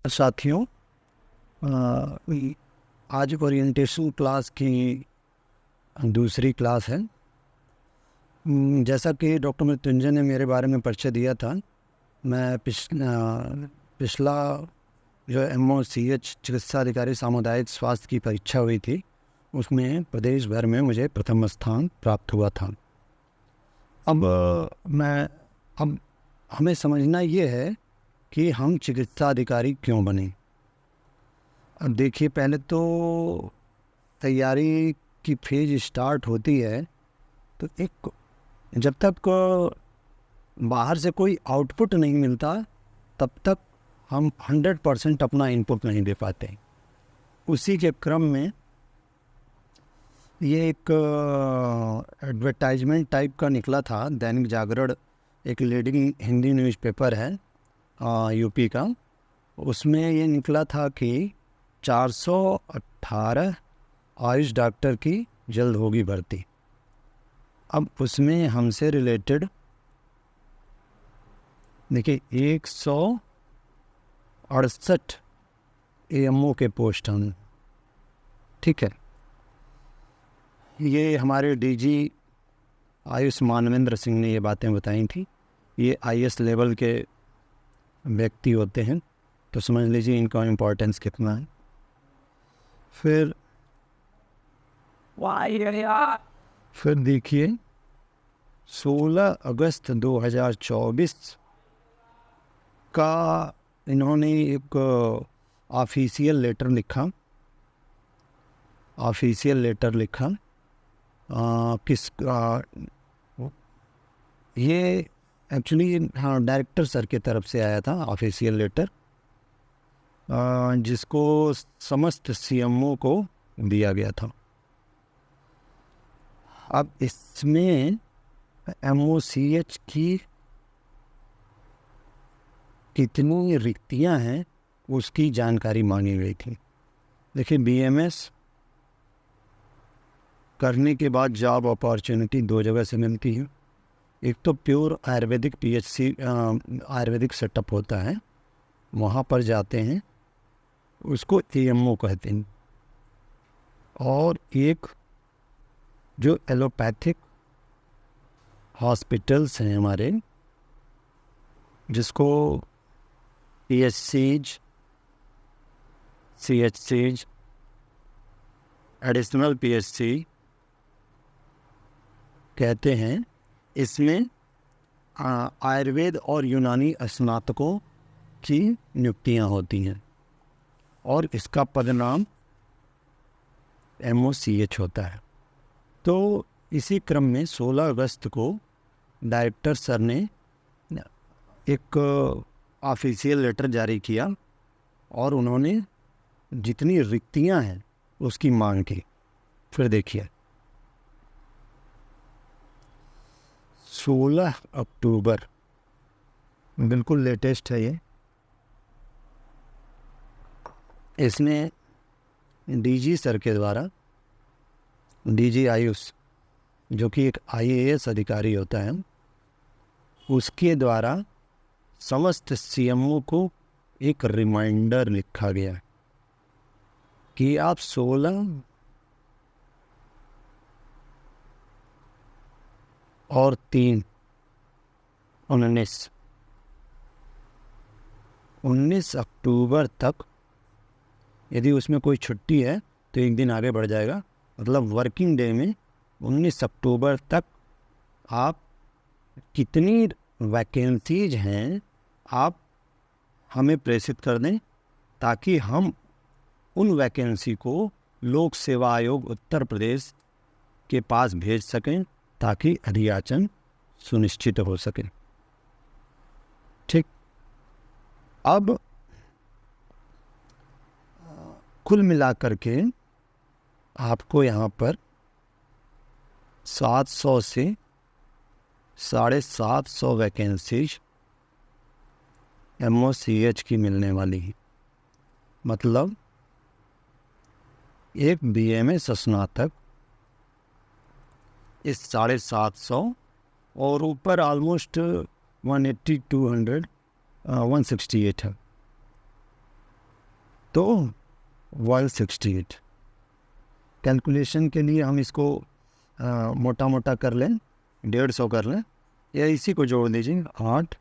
साथियों, आज orientation class की दूसरी क्लास है। जैसा कि डॉक्टर मृत्युंजय ने मेरे बारे में परिचय दिया था, मैं पिछला जो MOCH चिकित्सा अधिकारी सामुदायिक स्वास्थ्य की परीक्षा हुई थी, उसमें प्रदेश भर में मुझे प्रथम स्थान प्राप्त हुआ था। अब हमें समझना ये है कि हम चिकित्सा अधिकारी क्यों बने। अब देखिए, पहले तो तैयारी की फेज स्टार्ट होती है तो जब तक बाहर से कोई आउटपुट नहीं मिलता तब तक हम 100% अपना इनपुट नहीं दे पाते। उसी के क्रम में ये एक एडवर्टाइजमेंट टाइप का निकला था। दैनिक जागरण एक लीडिंग हिंदी न्यूज़पेपर है यूपी का। उसमें ये निकला था कि 418 आयुष डॉक्टर की जल्द होगी भर्ती। अब उसमें हमसे रिलेटेड देखिए 168 AMO के पोस्ट हैं। ठीक है, ये हमारे DG आयुष मानवेंद्र सिंह ने ये बातें बताई थी। ये IS लेवल के व्यक्ति होते हैं, तो समझ लीजिए इनका इम्पोर्टेंस कितना है। फिर देखिए 16 अगस्त 2024 का इन्होंने एक ऑफिशियल लेटर लिखा। ये एक्चुअली डायरेक्टर सर की तरफ से आया था ऑफिशियल लेटर, जिसको समस्त CMO को दिया गया था। अब इसमें MOCH की कितनी रिक्तियां हैं उसकी जानकारी मांगी गई थी। देखिए, BMS करने के बाद जॉब अपॉर्चुनिटी 2 जगह से मिलती है। एक तो pure Ayurvedic PHC Ayurvedic setup होता है, वहाँ पर जाते हैं, उसको AMO कहते हैं। और एक जो एलोपैथिक हॉस्पिटल्स हैं हमारे, जिसको PHCs, CHCs, एडिशनल PHC कहते हैं। इसमें आयुर्वेद और यूनानी स्नातकों की नियुक्तियां होती हैं और इसका पदनाम MOCH होता है। तो इसी क्रम में 16 अगस्त को डायरेक्टर सर ने एक ऑफिशियल लेटर जारी किया और उन्होंने जितनी रिक्तियां हैं उसकी मांग की। फिर देखिए 16 अक्टूबर, बिल्कुल लेटेस्ट है ये। इसमें DG सर के द्वारा, DG आयुष जो कि एक IAS अधिकारी होता है, उसके द्वारा समस्त CMO को एक रिमाइंडर लिखा गया कि आप 16 और 3 19 अक्टूबर तक, यदि उसमें कोई छुट्टी है तो एक दिन आगे बढ़ जाएगा, मतलब वर्किंग डे में 19 अक्टूबर तक आप कितनी वैकेंसीज हैं आप हमें प्रेषित कर दें, ताकि हम उन वैकेंसी को लोक सेवा आयोग उत्तर प्रदेश के पास भेज सकें, ताकि अधियाचन सुनिश्चित हो सके। ठीक, अब कुल मिलाकर के आपको यहाँ पर 700 से 750 वैकेंसीज MOCH की मिलने वाली है। मतलब एक BMS स्नातक इस 750 और ऊपर ऑलमोस्ट 180, 200, 168 है। तो 168। कैलकुलेशन के लिए हम इसको मोटा मोटा कर लें, 150 कर लें, या इसी को जोड़ दीजिए। 8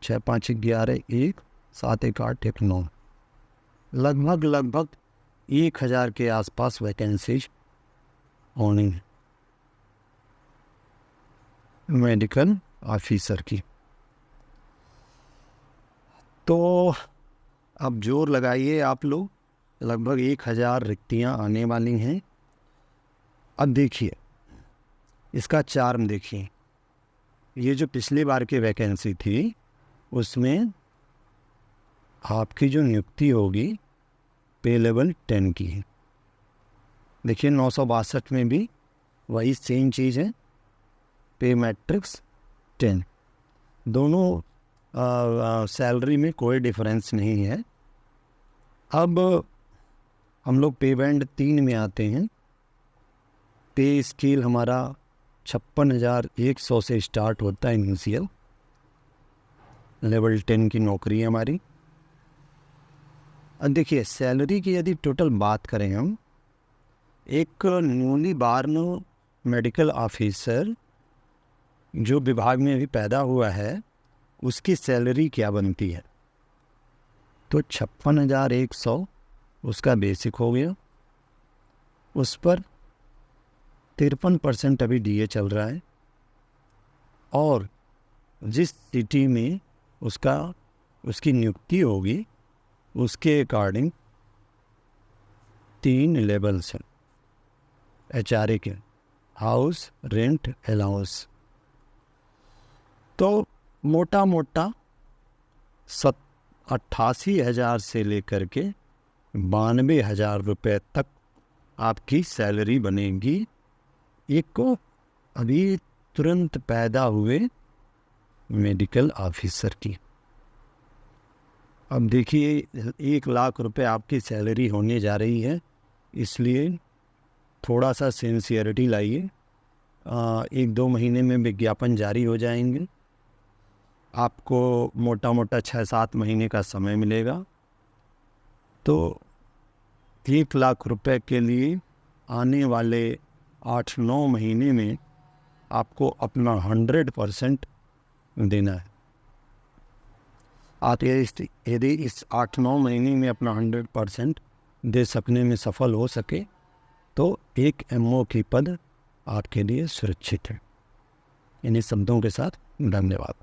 6 5 11 1 7 1 8 1 9, लगभग 1000 के आसपास वैकेंसीज होनी है मेडिकल ऑफिसर की। तो अब जोर लगाइए आप लोग, लगभग 1000 रिक्तियां आने वाली हैं। अब देखिए इसका चार्म देखिए, ये जो पिछली बार की वैकेंसी थी उसमें आपकी जो नियुक्ति होगी पे लेवल 10 की है। देखिए 962 में भी वही सेम चीज़ है, पे मैट्रिक्स 10। दोनों सैलरी में कोई डिफरेंस नहीं है। अब हम लोग पे बैंड 3 में आते हैं। पे स्केल हमारा 56,100 से स्टार्ट होता है इनिशियल, लेवल 10 की नौकरी है हमारी। अब देखिए सैलरी की यदि टोटल बात करें हम, एक न्यूली बार्न मेडिकल ऑफिसर जो विभाग में अभी पैदा हुआ है उसकी सैलरी क्या बनती है, तो 56,100 उसका बेसिक हो गया, उस पर 53% अभी डीए चल रहा है, और जिस सिटी में उसकी नियुक्ति होगी उसके अकॉर्डिंग 3 लेवल्स हैं एचआरए के, हाउस रेंट अलाउंस। तो मोटा मोटा 88,000 से लेकर के 92,000 रुपये तक आपकी सैलरी बनेगी एक को अभी तुरंत पैदा हुए मेडिकल ऑफिसर की। अब देखिए 1 लाख रुपए आपकी सैलरी होने जा रही है, इसलिए थोड़ा सा सिंसियरिटी लाइए। 1-2 महीने में विज्ञापन जारी हो जाएंगे, आपको मोटा मोटा 6-7 महीने का समय मिलेगा। तो 1 लाख रुपए के लिए आने वाले 8-9 महीने में आपको अपना 100% देना है। आप यदि इस 8-9 महीने में अपना 100% दे सकने में सफल हो सके तो एक एमओ की पद आपके लिए सुरक्षित है। इन्हीं शब्दों के साथ धन्यवाद।